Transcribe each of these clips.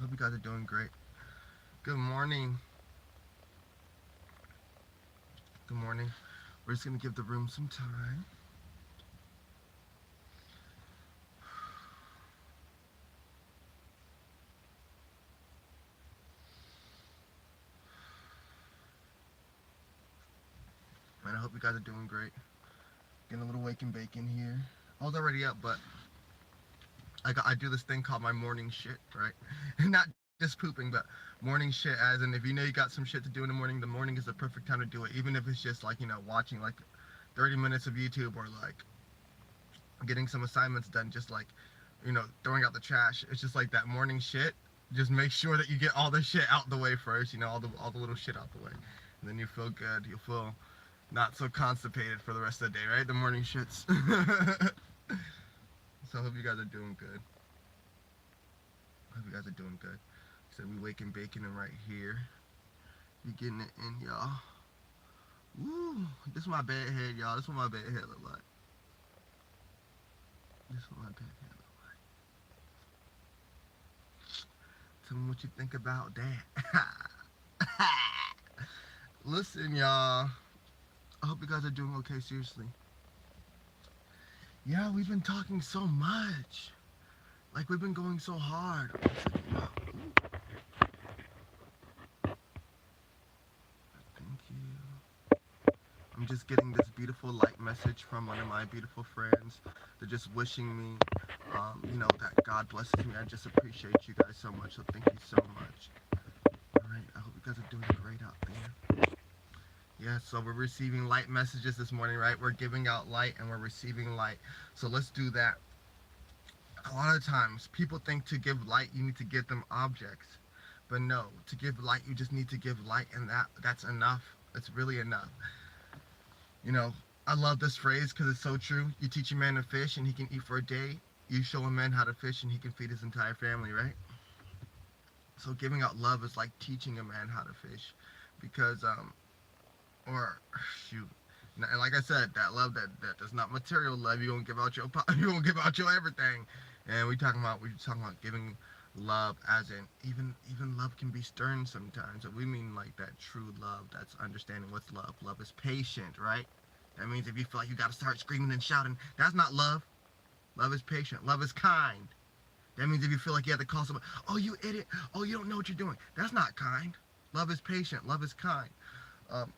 Hope you guys are doing great. Good morning. Good morning. We're just gonna give the room some time. Man, I hope you guys are doing great. Getting a little wake and bacon here. I was already up, but I do this thing called my morning shit, right? Not just pooping, but morning shit as in if you know you got some shit to do in the morning is the perfect time to do it. Even if it's just like, watching like 30 minutes of YouTube or like getting some assignments done, just like, throwing out the trash. It's just like that morning shit. Just make sure that you get all the shit out the way first, all the little shit out the way. And then you feel good. You'll feel not so constipated for the rest of the day, right? The morning shits. So I hope you guys are doing good. I hope you guys are doing good. So we waking bacon and right here. You getting it in, y'all. Woo! This is my bed head, y'all. This is what my bed head look like. This is what my bed head look like. Tell me what you think about that. Listen, y'all. I hope you guys are doing okay, seriously. Yeah, we've been talking so much. Like, we've been going so hard. Thank you. I'm just getting this beautiful light message from one of my beautiful friends. They're just wishing me, that God blesses me. I just appreciate you guys so much. So thank you so much. All right, I hope you guys are doing great out there. Yeah, so we're receiving light messages this morning, right? We're giving out light and we're receiving light. So let's do that. A lot of times people think to give light you need to give them objects. But no, to give light you just need to give light, and that's enough. It's really enough. You know, I love this phrase because it's so true. You teach a man to fish and he can eat for a day. You show a man how to fish and he can feed his entire family, right? So giving out love is like teaching a man how to fish, because or shoot, and like I said, that love that's not material love. You won't give out your you won't give out your everything. And we're talking about giving love, as in even love can be stern sometimes. So we mean like that true love. That's understanding what's love. Love is patient, right? That means if you feel like you gotta start screaming and shouting, that's not love. Love is patient. Love is kind. That means if you feel like you have to call someone, oh you idiot, oh you don't know what you're doing, that's not kind. Love is patient. Love is kind. Um,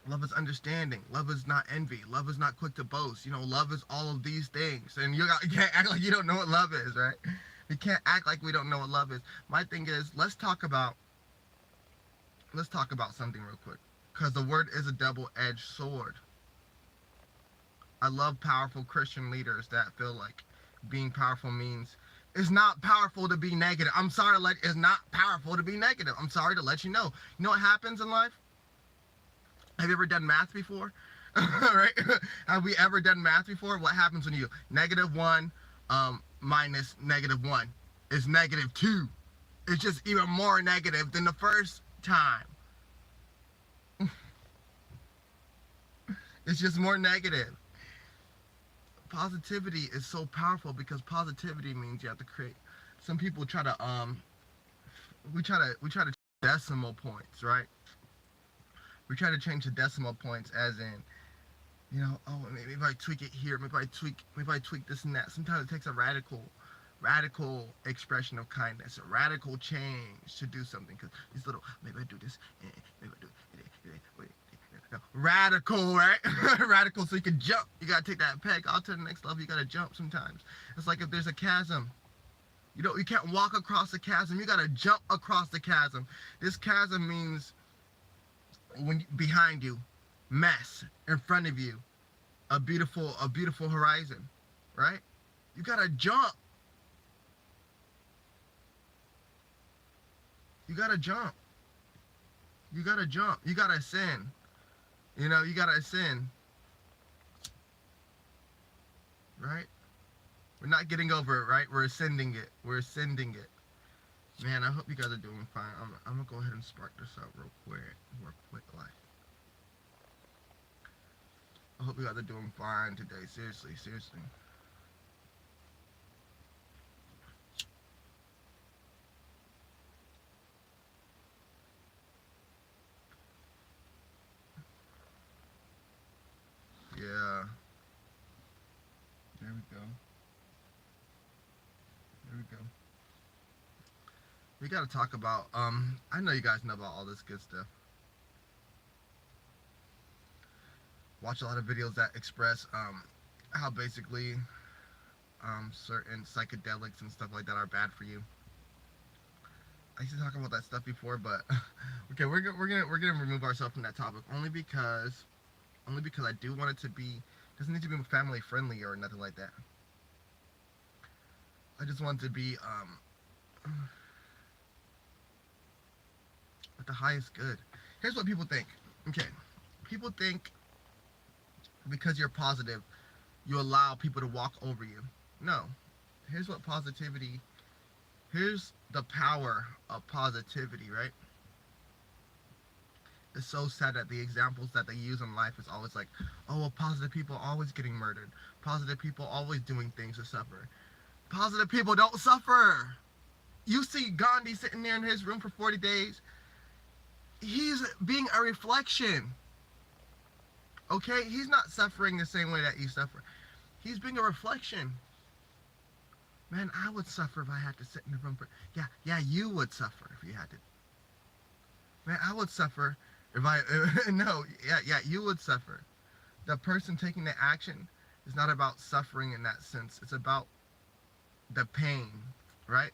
Love is understanding. Love is not envy. Love is not quick to boast. Love is all of these things. And you can't act like you don't know what love is, right? We can't act like we don't know what love is. My thing is, let's talk about something real quick, because the word is a double-edged sword. I love powerful Christian leaders that feel like being powerful means it's not powerful to be negative. I'm sorry, it's not powerful to be negative. I'm sorry to let you know. You know what happens in life? Have you ever done math before? Right? Have we ever done math before? What happens when you -1 minus -1 is -2? It's just even more negative than the first time. It's just more negative. Positivity is so powerful because positivity means you have to create. Some people try to we try to decimal points, right? We try to change the decimal points, as in, oh, maybe if I tweak it here, maybe I tweak this and that. Sometimes it takes a radical expression of kindness, a radical change to do something. Because these little, maybe I do this, maybe I do wait, radical, right? Radical, so you can jump. You gotta take that peg out to the next level. You gotta jump sometimes. It's like if there's a chasm. You can't walk across the chasm. You gotta jump across the chasm. This chasm means when behind you, mess in front of you, a beautiful horizon, right? You gotta jump. You gotta jump. You gotta jump. You gotta ascend. You gotta ascend, right? We're not getting over it, right? We're ascending it. We're ascending it. Man, I hope you guys are doing fine. I'm gonna go ahead and spark this up real quick, like. I hope you guys are doing fine today. Seriously, seriously. we gotta talk about, I know you guys know about all this good stuff. Watch a lot of videos that express how basically certain psychedelics and stuff like that are bad for you. I used to talk about that stuff before, but okay, we're gonna remove ourselves from that topic only because I do want it to be, doesn't need to be family friendly or nothing like that. I just want it to be with the highest good. Here's what people think. Okay, people think because you're positive, you allow people to walk over you. No. Here's what positivity, here's the power of positivity, right? It's so sad that the examples that they use in life is always like, oh, well, positive people always getting murdered. Positive people always doing things to suffer. Positive people don't suffer. You see Gandhi sitting there in his room for 40 days. He's being a reflection. Okay? He's not suffering the same way that you suffer. He's being a reflection. Man, I would suffer if I had to sit in the room for... Yeah, you would suffer if you had to. Man, I would suffer if I... No, yeah, you would suffer. The person taking the action is not about suffering in that sense. It's about the pain, right?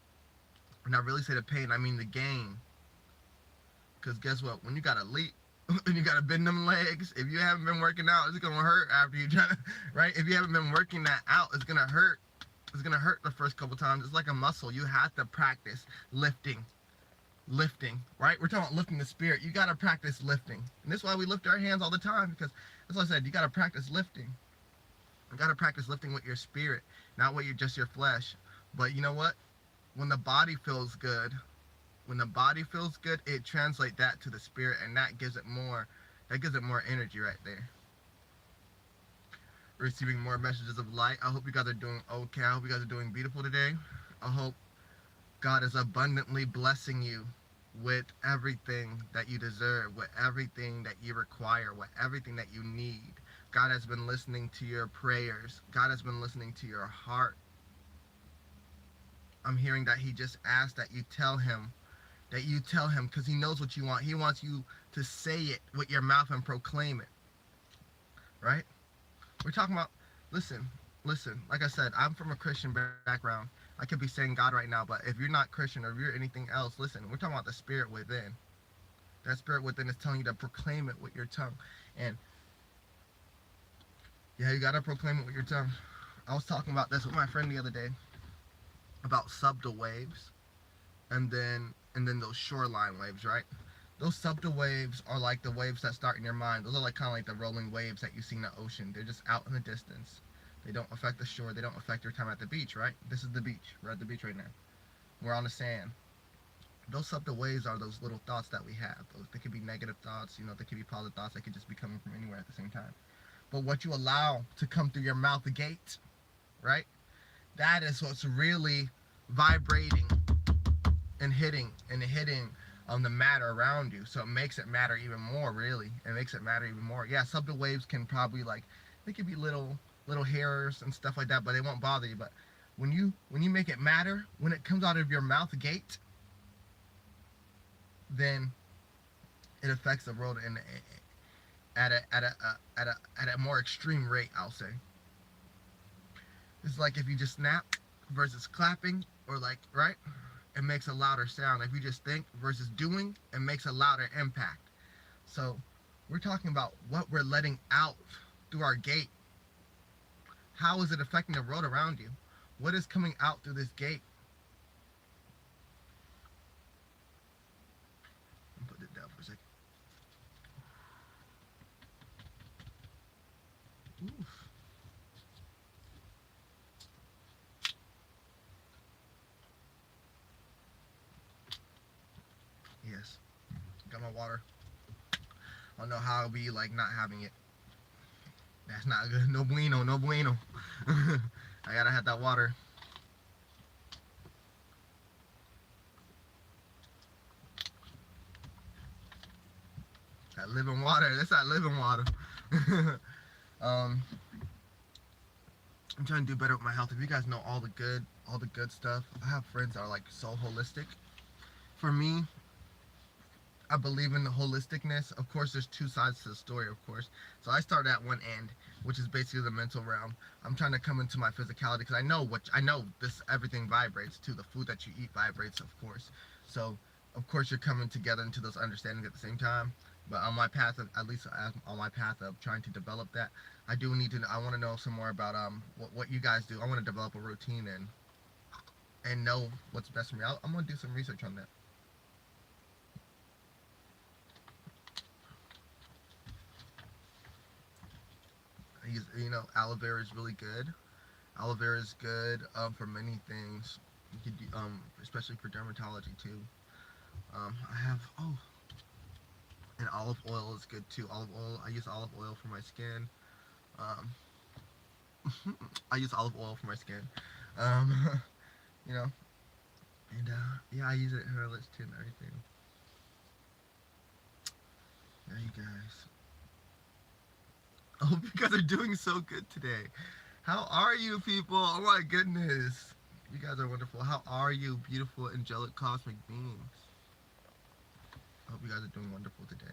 When I really say the pain, I mean the gain. Because guess what? When you got to leap, and you got to bend them legs, if you haven't been working out, it's going to hurt after you try to... Right? If you haven't been working that out, it's going to hurt. It's going to hurt the first couple times. It's like a muscle. You have to practice lifting, right? We're talking about lifting the spirit. You got to practice lifting. And this is why we lift our hands all the time, because that's what I said. You got to practice lifting. You got to practice lifting with your spirit, not with just your flesh. But you know what? When the body feels good, it translates that to the spirit, and that gives it more energy right there. Receiving more messages of light. I hope you guys are doing okay. I hope you guys are doing beautiful today. I hope God is abundantly blessing you with everything that you deserve, with everything that you require, with everything that you need. God has been listening to your prayers. God has been listening to your heart. I'm hearing that he just asked that you tell him, because he knows what you want. He wants you to say it with your mouth and proclaim it, right? We're talking about, listen, like I said, I'm from a Christian background. I could be saying God right now, but if you're not Christian or if you're anything else, listen, we're talking about the spirit within. That spirit within is telling you to proclaim it with your tongue. And yeah, you got to proclaim it with your tongue. I was talking about this with my friend the other day about subtle waves and then those shoreline waves, right? Those subtle waves are like the waves that start in your mind. Those are like kind of like the rolling waves that you see in the ocean. They're just out in the distance. They don't affect the shore. They don't affect your time at the beach, right? This is the beach. We're at the beach right now. We're on the sand. Those subtle waves are those little thoughts that we have. They could be negative thoughts, they could be positive thoughts. They could just be coming from anywhere at the same time. But what you allow to come through your mouth, the gate, right? That is what's really vibrating and hitting the matter around you. So it makes it matter even more, really. It makes it matter even more. Yeah, subtle waves can probably they could be little hairs and stuff like that, but they won't bother you. But when you make it matter, when it comes out of your mouth gate, then it affects the world at a more extreme rate, I'll say. It's like if you just snap versus clapping, or right? It makes a louder sound. If you just think versus doing, it makes a louder impact. So we're talking about what we're letting out through our gate. How is it affecting the world around you? What is coming out through this gate? I'll put it down for a second. Oof. Yes. Got my water. I don't know how I'll be not having it. That's not good. No bueno, no bueno. I gotta have that water. That living water. That's that living water. I'm trying to do better with my health. If you guys know all the good stuff, I have friends that are so holistic. For me, I believe in the holisticness. Of course, there's two sides to the story, of course. So I start at one end, which is basically the mental realm. I'm trying to come into my physicality because I know this everything vibrates too. The food that you eat vibrates, of course. So of course you're coming together into those understandings at the same time. But on my path of, at least on my path of trying to develop that, I do need to. I want to know some more about what you guys do. I want to develop a routine and know what's best for me. I'm gonna do some research on that. Aloe vera is really good. Aloe vera is good for many things. You could do, especially for dermatology too. I have and olive oil is good too. Olive oil. I use olive oil for my skin. Um, I use olive oil for my skin. Um, you know, and yeah, I use it in hairless too and everything. Yeah, you guys. I hope you guys are doing so good today. How are you, people? Oh my goodness. You guys are wonderful. How are you, beautiful, angelic, cosmic beings? I hope you guys are doing wonderful today.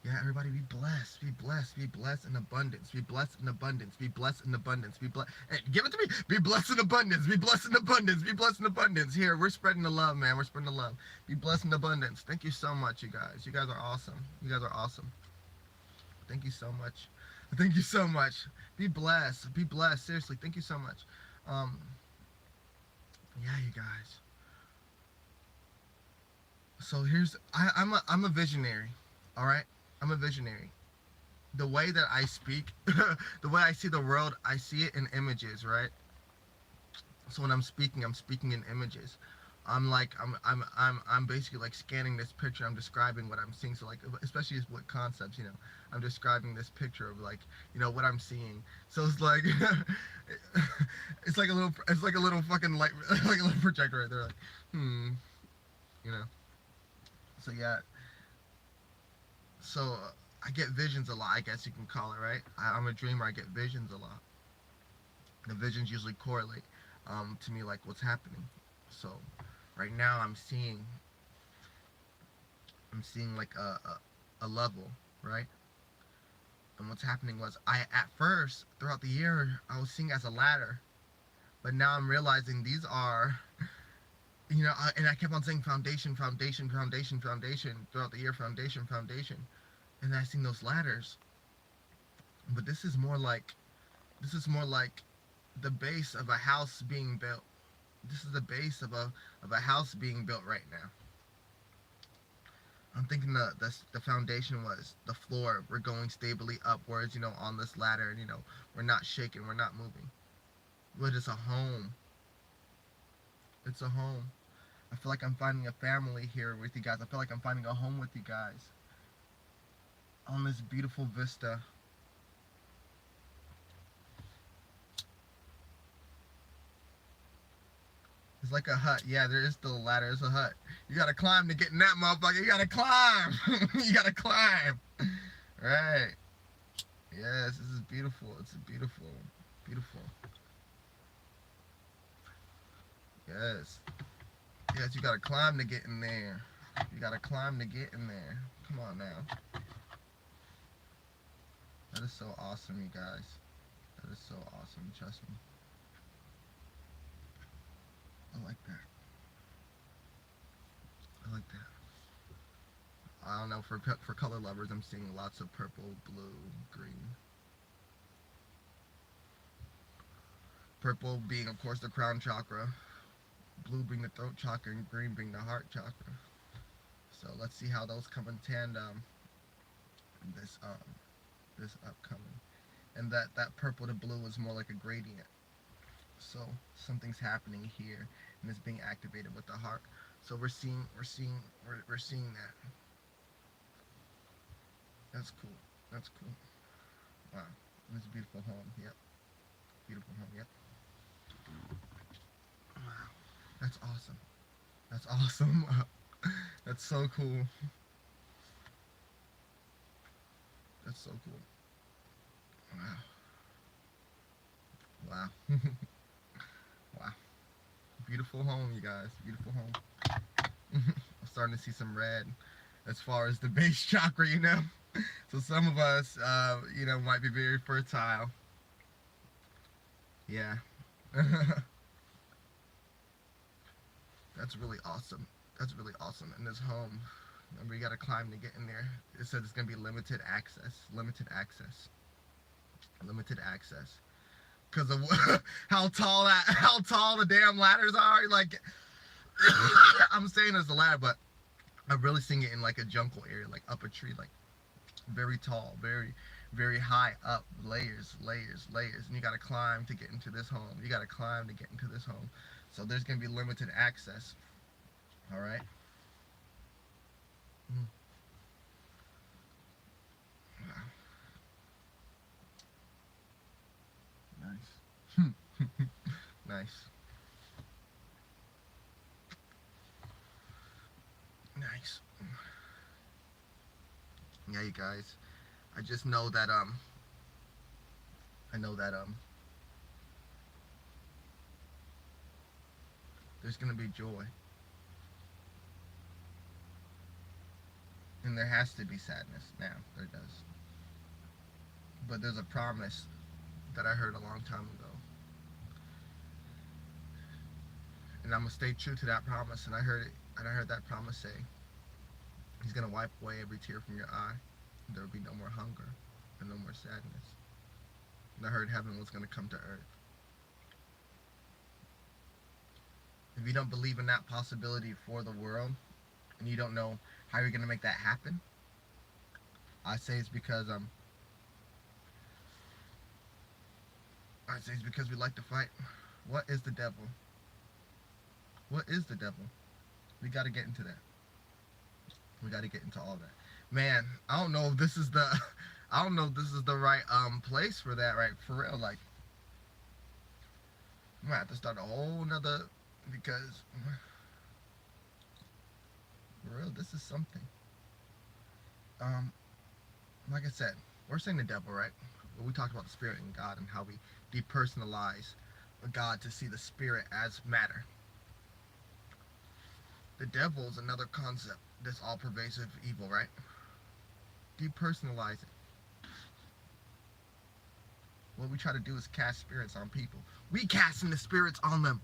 Yeah, everybody be blessed. Be blessed. Be blessed in abundance. Be blessed in abundance. Be blessed in abundance. Be blessed. Hey, give it to me. Be blessed in abundance. Be blessed in abundance. Be blessed in abundance. Here, we're spreading the love, man. We're spreading the love. Be blessed in abundance. Thank you so much, you guys. You guys are awesome. You guys are awesome. Thank you so much. Thank you so much. Be blessed. Be blessed. Seriously, thank you so much. Um, yeah, you guys. So I'm a visionary. All right, I'm a visionary. The way that I speak, the way I see the world, I see it in images, right? So when I'm speaking in images. I'm basically like scanning this picture. I'm describing what I'm seeing. So like, especially with concepts, I'm describing this picture of like, what I'm seeing. So it's like, it's like a little fucking light, like a little projector right there. Like, you know. So yeah. So I get visions a lot. I guess you can call it, right? I'm a dreamer. I get visions a lot. The visions usually correlate to me, like what's happening. So right now I'm seeing like a level, right? And what's happening was at first throughout the year I was seeing as a ladder, but now I'm realizing these are, and I kept on saying foundation, foundation, foundation, foundation throughout the year, foundation, foundation, and I seen those ladders. But this is more like the base of a house being built. This is the base of a house being built right now. I'm thinking the foundation was the floor. We're going stably upwards, on this ladder, and we're not shaking, we're not moving. But it's a home. It's a home. I feel like I'm finding a family here with you guys. I feel like I'm finding a home with you guys on this beautiful vista. It's like a hut. Yeah, there is still a ladder. It's a hut. You gotta climb to get in that motherfucker. You gotta climb. You gotta climb. Right. Yes, this is beautiful. It's beautiful. Beautiful. Yes. Yes, you gotta climb to get in there. You gotta climb to get in there. Come on now. That is so awesome, you guys. That is so awesome. Trust me. I like that. I like that. I don't know. For color lovers, I'm seeing lots of purple, blue, green. Purple being, of course, the crown chakra. Blue being the throat chakra, and green being the heart chakra. So let's see how those come in tandem this this upcoming. And that purple to blue is more like a gradient. So something's happening here, and it's being activated with the heart. So we're seeing that. That's cool. That's cool. Wow. This is a beautiful home. Yep. Beautiful home. Yep. Wow. That's awesome. That's awesome. That's so cool. That's so cool. Wow. Wow. Wow. Beautiful home, you guys. Beautiful home. starting to see some red as far as the base chakra, you know. So some of us, you know, might be very fertile. Yeah. That's really awesome. That's really awesome. In this home, remember you gotta climb to get in there. It says it's gonna be limited access. Limited access. Limited access. Because of how tall the damn ladders are. Like, I'm saying it's a ladder, but I'm really seeing it in like a jungle area, like up a tree, like very tall, very high up, layers, and you gotta climb to get into this home. You gotta climb to get into this home. So there's gonna be limited access. All right. Mm. Wow. Nice. Nice. Nice. Yeah, you guys. I just know that I know that there's gonna be joy. And there has to be sadness now. There does. But there's a promise that I heard a long time ago. And I'm gonna stay true to that promise. And I heard it, and I heard that promise say, He's gonna wipe away every tear from your eye. There will be no more hunger and no more sadness. And I heard heaven was gonna come to earth. If you don't believe in that possibility for the world, and you don't know how you're gonna make that happen, I say it's because we like to fight. What is the devil? What is the devil? We got to get into that. We got to get into all that. Man, I don't know if this is the I don't know if this is the right place for that, right? For real, like I'm gonna have to start a whole nother, because for real, this is something. Like I said, we're saying the devil, right? But we talked about the spirit and God and how we depersonalize God to see the spirit as matter. The devil is another concept that's all pervasive evil, right? Depersonalize it. What we try to do is cast spirits on people. We casting the spirits on them.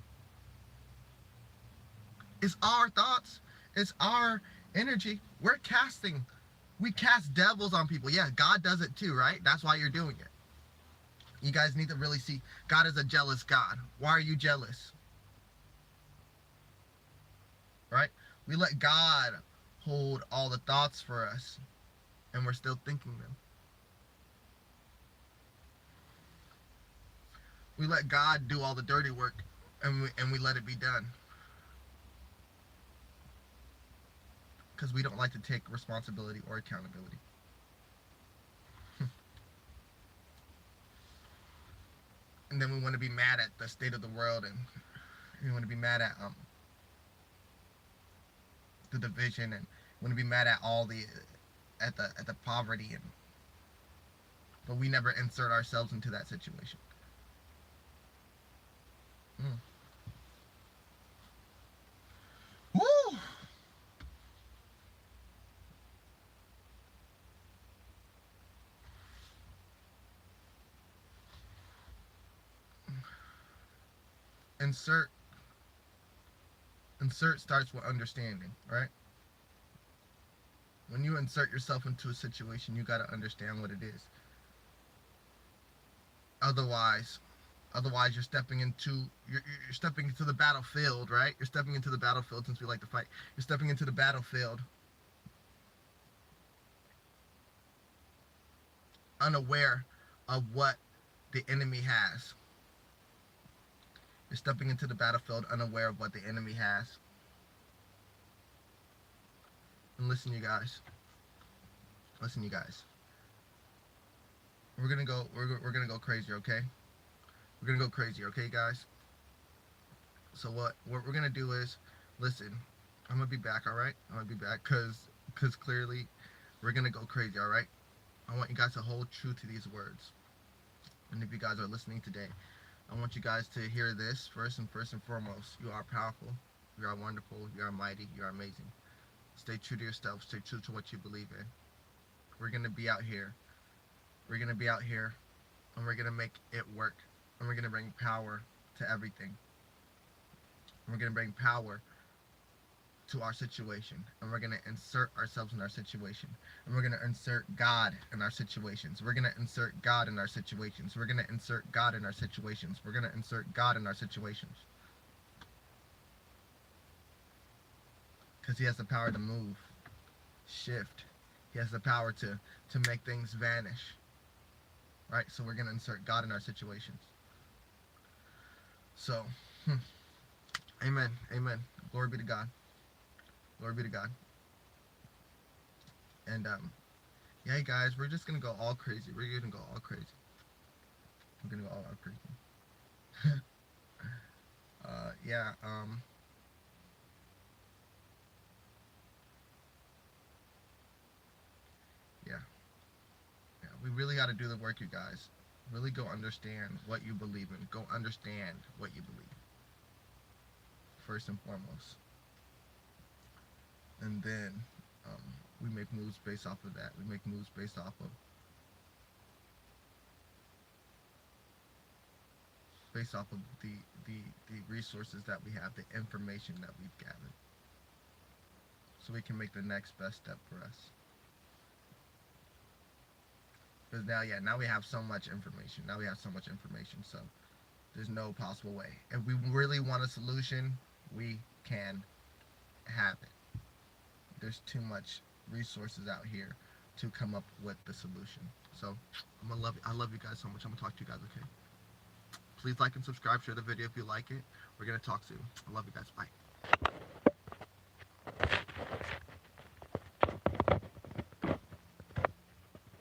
It's our thoughts. It's our energy. We cast devils on people. Yeah, God does it too, right? That's why you're doing it. You guys need to really see God is a jealous God. Why are you jealous? Right? We let God hold all the thoughts for us, and we're still thinking them. We let God do all the dirty work, and we let it be done. Because we don't like to take responsibility or accountability. And then we want to be mad at the state of the world, and we want to be mad at the division, and we want to be mad at all the poverty, and but we never insert ourselves into that situation. Woo! Insert starts with understanding, right? When you insert yourself into a situation, you got to understand what it is. Otherwise you're stepping into the battlefield, right? You're stepping into the battlefield, since we like to fight. You're stepping into the battlefield unaware of what the enemy has. You're stepping into the battlefield unaware of what the enemy has. And listen, you guys. We're gonna go crazy, okay? We're gonna go crazy, okay, guys? So what we're gonna do is, listen. I'm gonna be back, all right? I'm gonna be back, cause clearly, we're gonna go crazy, all right? I want you guys to hold true to these words. And if you guys are listening today, I want you guys to hear this first and foremost. You are powerful. You are wonderful. You are mighty. You are amazing. Stay true to yourself. Stay true to what you believe in. We're going to be out here. We're going to be out here, and we're going to make it work. And we're going to bring power to everything. And we're going to bring power to our situation, and we're going to insert ourselves in our situation, and we're going to insert God in our situations. We're going to insert God in our situations. We're going to insert God in our situations. We're going to insert God in our situations, because he has the power to move, shift. He has the power to make things vanish, right? So we're going to insert God in our situations. So amen, amen. Glory be to God. Glory be to God. And yeah, guys, we're just gonna go all crazy. We're gonna go all crazy. We're gonna go all out crazy. Yeah. Yeah. Yeah. We really got to do the work, you guys. Really go understand what you believe in. Go understand what you believe. First and foremost. And then we make moves based off of that. We make moves based off of the resources that we have, the information that we've gathered, so we can make the next best step for us. Because now we have so much information. Now we have so much information. So there's no possible way. If we really want a solution, we can have it. There's too much resources out here to come up with the solution. So I love you guys so much. I'm gonna talk to you guys, okay? Please like and subscribe, share the video if you like it. We're gonna talk soon. I love you guys. Bye.